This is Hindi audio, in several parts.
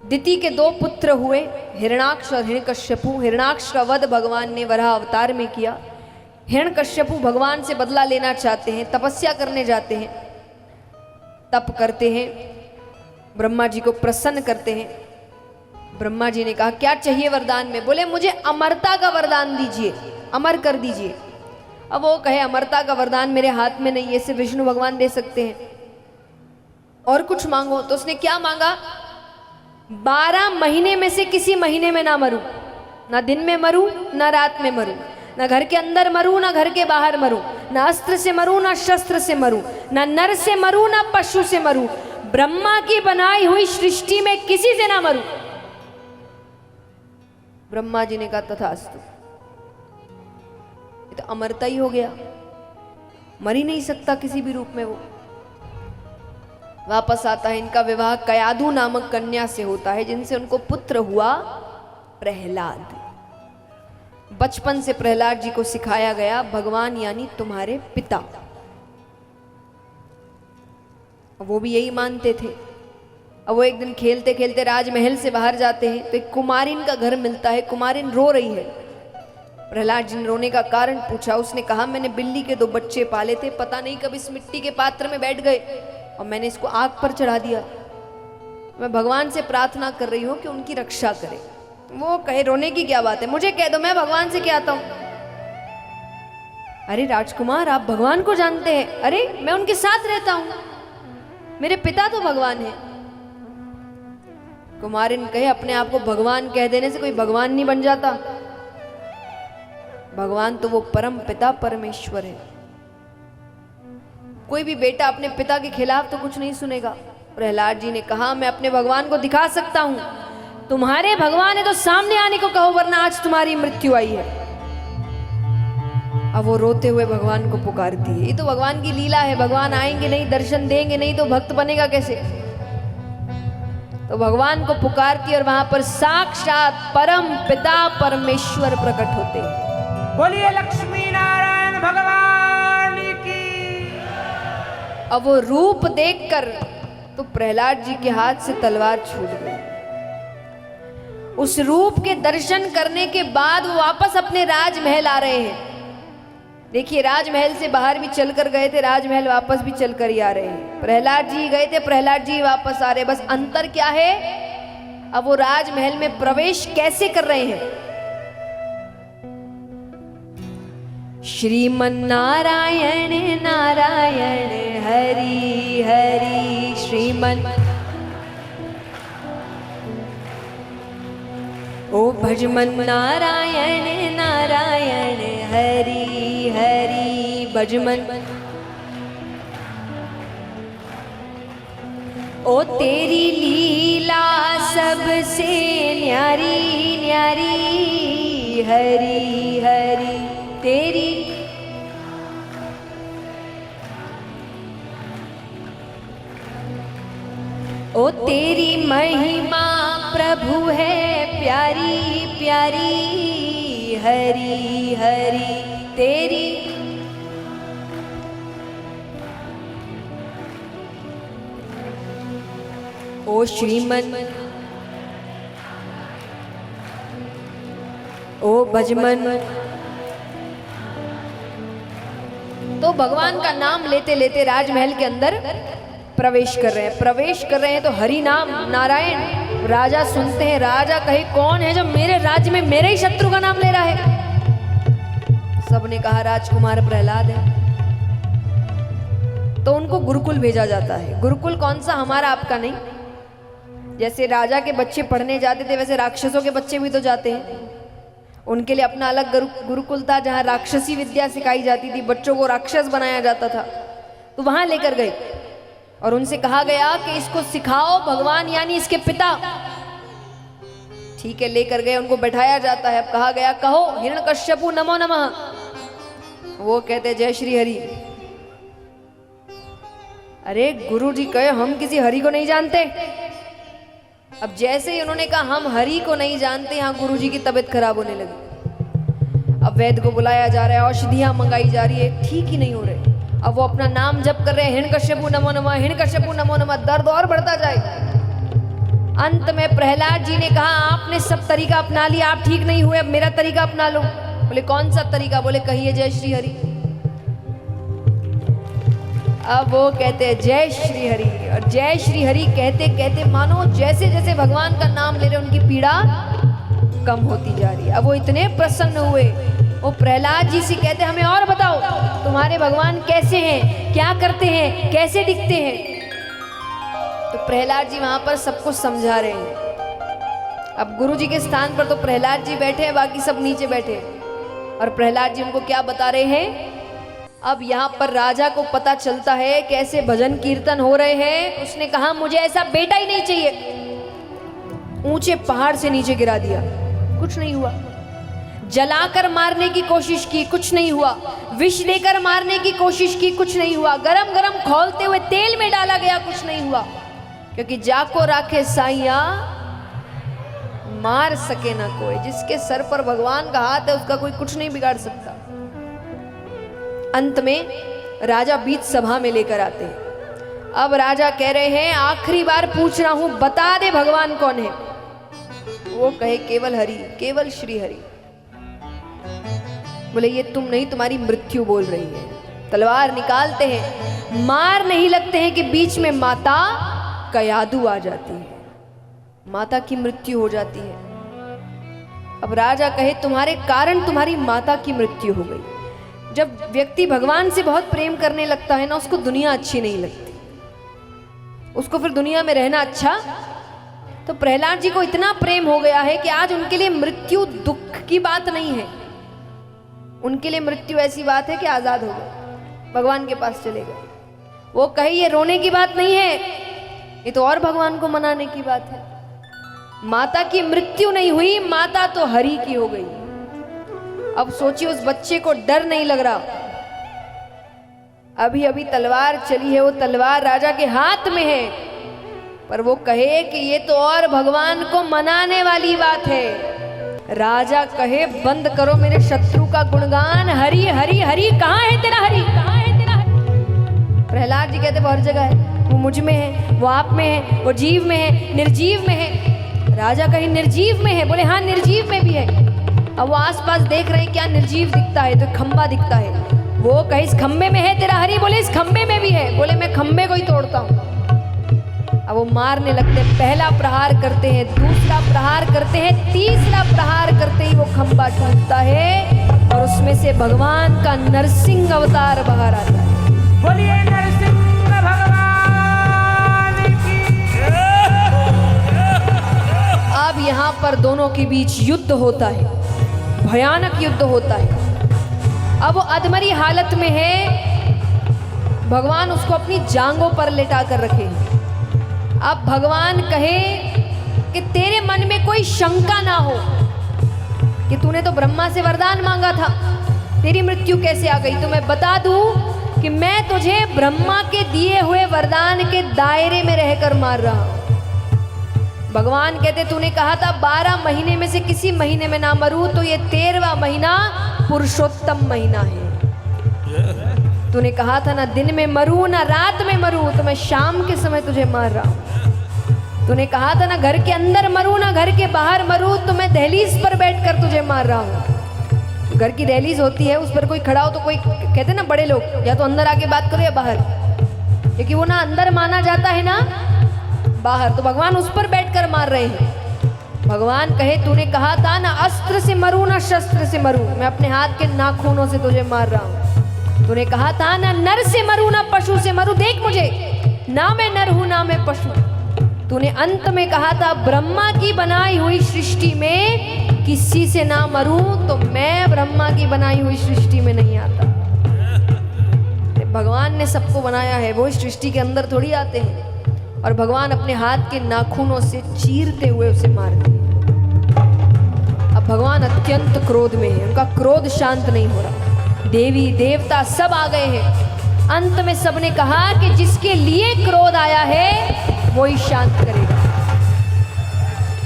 दिति के दो पुत्र हुए, हिरणाक्ष और हिरण्यकश्यपु। हिरणाक्ष का वध भगवान ने वराह अवतार में किया। हिरण्यकश्यपु भगवान से बदला लेना चाहते हैं, तपस्या करने जाते हैं, तप करते हैं, ब्रह्मा जी को प्रसन्न करते हैं। ब्रह्मा जी ने कहा क्या चाहिए वरदान में? बोले मुझे अमरता का वरदान दीजिए, अमर कर दीजिए। अब वो कहे अमरता का वरदान मेरे हाथ में नहीं है, इसे विष्णु भगवान दे सकते हैं, और कुछ मांगो। तो उसने क्या मांगा? 12 महीने में से किसी महीने में ना मरूं, ना दिन में मरूं ना रात में मरूं, ना घर के अंदर मरूं ना घर के बाहर मरूं, ना अस्त्र से मरूं ना शस्त्र से मरूं, ना नर से मरूं ना पशु से मरूं, ब्रह्मा की बनाई हुई सृष्टि में किसी से ना मरूं। ब्रह्मा जी ने कहा तथास्तु। ये तो अमरता ही हो गया, मर ही नहीं सकता किसी भी रूप में वो। वापस आता है, इनका विवाह कयाधु नामक कन्या से होता है, जिनसे उनको पुत्र हुआ प्रहलाद। बचपन से प्रहलाद जी को सिखाया गया भगवान यानी तुम्हारे पिता, वो भी यही मानते थे। अब वो एक दिन खेलते खेलते राजमहल से बाहर जाते हैं तो एक कुमारिन का घर मिलता है। कुमारिन रो रही है। प्रहलाद जी ने रोने का कारण पूछा। उसने कहा मैंने बिल्ली के 2 बच्चे पाले थे, पता नहीं कब इस मिट्टी के पात्र में बैठ गए और मैंने इसको आग पर चढ़ा दिया। मैं भगवान से प्रार्थना कर रही हूं कि उनकी रक्षा करे। वो कहे रोने की क्या बात है, मुझे कह दो, मैं भगवान से क्या आता हूं। अरे राजकुमार आप भगवान को जानते हैं? अरे मैं उनके साथ रहता हूं, मेरे पिता तो भगवान है। कुमारिन कहे अपने आप को भगवान कह देने से कोई भगवान नहीं बन जाता। भगवान तो वो परम पिता परमेश्वर है। कोई भी बेटा अपने पिता के खिलाफ तो कुछ नहीं सुनेगा। प्रहलाद जी ने कहा मैं अपने भगवान को दिखा सकता हूं, तुम्हारे भगवान है तो सामने आने को कहो, वरना आज तुम्हारी मृत्यु आई है। अब वो रोते हुए भगवान को पुकारती है। ये तो भगवान की लीला है, भगवान आएंगे नहीं, दर्शन देंगे नहीं तो भक्त बनेगा कैसे? तो भगवान को पुकारती और वहां पर साक्षात परम पिता परमेश्वर प्रकट होते हैं। बोलिए लक्ष्मी नारायण भगवान की। अब वो रूप देखकर तो प्रहलाद जी के हाथ से तलवार छूट गई। उस रूप के दर्शन करने के बाद वो वापस अपने राजमहल आ रहे हैं। देखिए राजमहल से बाहर भी चलकर गए थे, राजमहल वापस भी चलकर ही आ रहे हैं। प्रहलाद जी गए थे, प्रहलाद जी वापस आ रहे। बस अंतर क्या है, अब वो राजमहल में प्रवेश कैसे कर रहे हैं? श्रीमन नारायण नारायण हरि हरि श्रीमन ओ भजमन नारायण नारायण हरि हरि भजमन। ओ तेरी लीला सबसे न्यारी न्यारी हरि हरि तेरी। ओ तेरी महिमा प्रभु है प्यारी प्यारी हरि हरि तेरी। ओ श्रीमन ओ भजमन। तो भगवान का नाम लेते लेते राजमहल के अंदर प्रवेश कर रहे हैं। प्रवेश कर रहे हैं तो हरि नाम नारायण राजा सुनते हैं। राजा कहे कौन है जो मेरे राज्य में मेरे ही शत्रु का नाम ले रहा है? सबने कहा राजकुमार प्रहलाद है। तो उनको गुरुकुल भेजा जाता है। गुरुकुल कौन सा, हमारा आपका नहीं। जैसे राजा के बच्चे पढ़ने जाते थे वैसे राक्षसों के बच्चे भी तो जाते हैं। उनके लिए अपना अलग गुरुकुल था जहाँ राक्षसी विद्या सिखाई जाती थी, बच्चों को राक्षस बनाया जाता था। तो वहां लेकर गए और उनसे कहा गया कि इसको सिखाओ भगवान यानी इसके पिता। ठीक है, लेकर गए, उनको बैठाया जाता है। अब कहा गया कहो हिरण्यकश्यपु नमो नमः। वो कहते जय श्री हरि। अरे गुरु जी कहे हम किसी हरि को नहीं जानते। अब जैसे ही उन्होंने कहा हम हरि को नहीं जानते, यहाँ गुरु जी की तबीयत खराब होने लगी। अब वैद्य को बुलाया जा रहा है, औषधियां मंगाई जा रही है, ठीक ही नहीं हो रहे। अब वो अपना नाम जप कर रहे हैं, हिरण्यकश्यपु नमो नमः, हिरण्यकश्यपु नमो नमः। दर्द और बढ़ता जाए। अंत में प्रहलाद जी ने कहा आपने सब तरीका अपना लिया, आप ठीक नहीं हुए, अब मेरा तरीका अपना लो। बोले कौन सा तरीका? बोले कहिए जय श्री हरि। अब वो कहते हैं जय श्री हरि, और जय श्री हरि कहते कहते मानो जैसे जैसे भगवान का नाम ले रहे उनकी पीड़ा कम होती जा रही है। अब वो इतने प्रसन्न हुए, वो प्रहलाद जी से कहते हमें और बताओ तुम्हारे भगवान कैसे हैं, क्या करते हैं, कैसे दिखते हैं। तो प्रहलाद जी वहां पर सबको समझा रहे हैं। अब गुरु जी के स्थान पर तो प्रहलाद जी बैठे हैं, बाकी सब नीचे बैठे हैं, और प्रहलाद जी उनको क्या बता रहे हैं। अब यहाँ पर राजा को पता चलता है कैसे भजन कीर्तन हो रहे हैं। उसने कहा मुझे ऐसा बेटा ही नहीं चाहिए। ऊंचे पहाड़ से नीचे गिरा दिया, कुछ नहीं हुआ। जलाकर मारने की कोशिश की, कुछ नहीं हुआ। विष देकर मारने की कोशिश की, कुछ नहीं हुआ। गरम गरम खौलते हुए तेल में डाला गया, कुछ नहीं हुआ। क्योंकि जाको राखे साइया मार सके ना कोई। जिसके सर पर भगवान का हाथ है उसका कोई कुछ नहीं बिगाड़ सकता। अंत में राजा बीच सभा में लेकर आते हैं। अब राजा कह रहे हैं आखिरी बार पूछ रहा हूं, बता दे भगवान कौन है। वो कहे केवल हरि, केवल श्री हरि। बोले ये तुम नहीं, तुम्हारी मृत्यु बोल रही है। तलवार निकालते हैं, मार नहीं लगते हैं कि बीच में माता कयादू आ जाती है, माता की मृत्यु हो जाती है। अब राजा कहे तुम्हारे कारण तुम्हारी माता की मृत्यु हो गई। जब व्यक्ति भगवान से बहुत प्रेम करने लगता है ना, उसको दुनिया अच्छी नहीं लगती, उसको फिर दुनिया में रहना अच्छा। तो प्रहलाद जी को इतना प्रेम हो गया है कि आज उनके लिए मृत्यु दुख की बात नहीं है। उनके लिए मृत्यु ऐसी बात है कि आजाद हो गए, भगवान के पास चले गए। वो कहे ये रोने की बात नहीं है, ये तो और भगवान को मनाने की बात है। माता की मृत्यु नहीं हुई, माता तो हरि की हो गई। अब सोचिए उस बच्चे को डर नहीं लग रहा। अभी अभी तलवार चली है, वो तलवार राजा के हाथ में है, पर वो कहे कि ये तो और भगवान को मनाने वाली बात है। राजा कहे बंद करो मेरे शत्रु का गुणगान, हरि हरि हरि। कहाँ है तेरा हरि, कहाँ है तेरा हरि? प्रहलाद जी कहते वो हर जगह है, वो मुझ में है, वो आप में है, वो जीव में है, निर्जीव में है। राजा कहे निर्जीव में है। बोले हाँ निर्जीव में भी है। अब वो आसपास देख रहे हैं क्या निर्जीव दिखता है, तो खंबा दिखता है। वो कहे इस खंबे में है तेरा हरि। बोले इस खंबे में भी है। बोले मैं खंबे को ही तोड़ता हूँ। अब वो मारने लगते हैं, पहला प्रहार करते हैं, दूसरा प्रहार करते हैं, तीसरा प्रहार करते ही वो खंबा टूटता है और उसमें से भगवान का नरसिंह अवतार बाहर आता है। बोलिए नरसिंह भगवान की। अब यहाँ पर दोनों के बीच युद्ध होता है, भयानक युद्ध होता है। अब वो अधमरी हालत में है, भगवान उसको अपनी जांघों पर लेटा कर रखे हैं। अब भगवान कहे कि तेरे मन में कोई शंका ना हो कि तूने तो ब्रह्मा से वरदान मांगा था, तेरी मृत्यु कैसे आ गई। तो मैं बता दूं कि मैं तुझे ब्रह्मा के दिए हुए वरदान के दायरे में रहकर मार रहा हूं। भगवान कहते तूने कहा था 12 महीने में से किसी महीने में ना मरूं, तो ये 13वां महीना पुरुषोत्तम महीना है। तूने कहा था ना दिन में मरूं ना रात में मरूं, तो मैं शाम के समय तुझे मार रहा हूं। तूने कहा था ना घर के अंदर मरूं ना घर के बाहर मरूं, तो मैं दहलीज पर बैठकर तुझे मार रहा हूं। घर की दहलीज होती है, उस पर कोई खड़ा हो तो कोई कहते ना बड़े लोग, या तो अंदर आके बात करो या बाहर, क्योंकि वो ना अंदर माना जाता है ना बाहर। तो भगवान उस पर बैठकर मार रहे हैं। भगवान कहे तूने कहा था ना अस्त्र से मरूं ना शस्त्र से मरूं, मैं अपने हाथ के नाखूनों से तुझे मार रहा हूं। तूने कहा था ना नर से मरूं ना पशु से मरूं, देख मुझे ना मैं नर हूं ना मैं पशु। तूने अंत में कहा था ब्रह्मा की बनाई हुई सृष्टि में किसी से ना मरूं, तो मैं ब्रह्मा की बनाई हुई सृष्टि में नहीं आता। भगवान ने सबको बनाया है, वो इस सृष्टि के अंदर थोड़ी आते हैं। और भगवान अपने हाथ के नाखूनों से चीरते हुए उसे मारते हैं। अब भगवान अत्यंत क्रोध में है, उनका क्रोध शांत नहीं हो रहा। देवी देवता सब आ गए हैं। अंत में सबने कहा कि जिसके लिए क्रोध आया है वो ही शांत करेगा।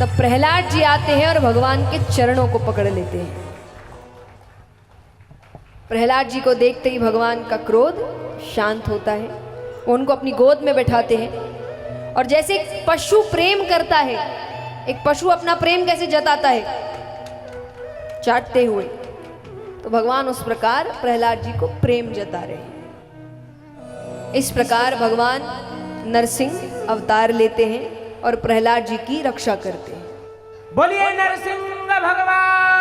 तब प्रहलाद जी आते हैं और भगवान के चरणों को पकड़ लेते हैं। प्रहलाद जी को देखते ही भगवान का क्रोध शांत होता है। वो उनको अपनी गोद में बैठाते हैं और जैसे एक पशु प्रेम करता है, एक पशु अपना प्रेम कैसे जताता है, चाटते हुए, तो भगवान उस प्रकार प्रहलाद जी को प्रेम जता रहे हैं। इस प्रकार भगवान नरसिंह अवतार लेते हैं और प्रहलाद जी की रक्षा करते हैं। बोलिए नरसिंह भगवान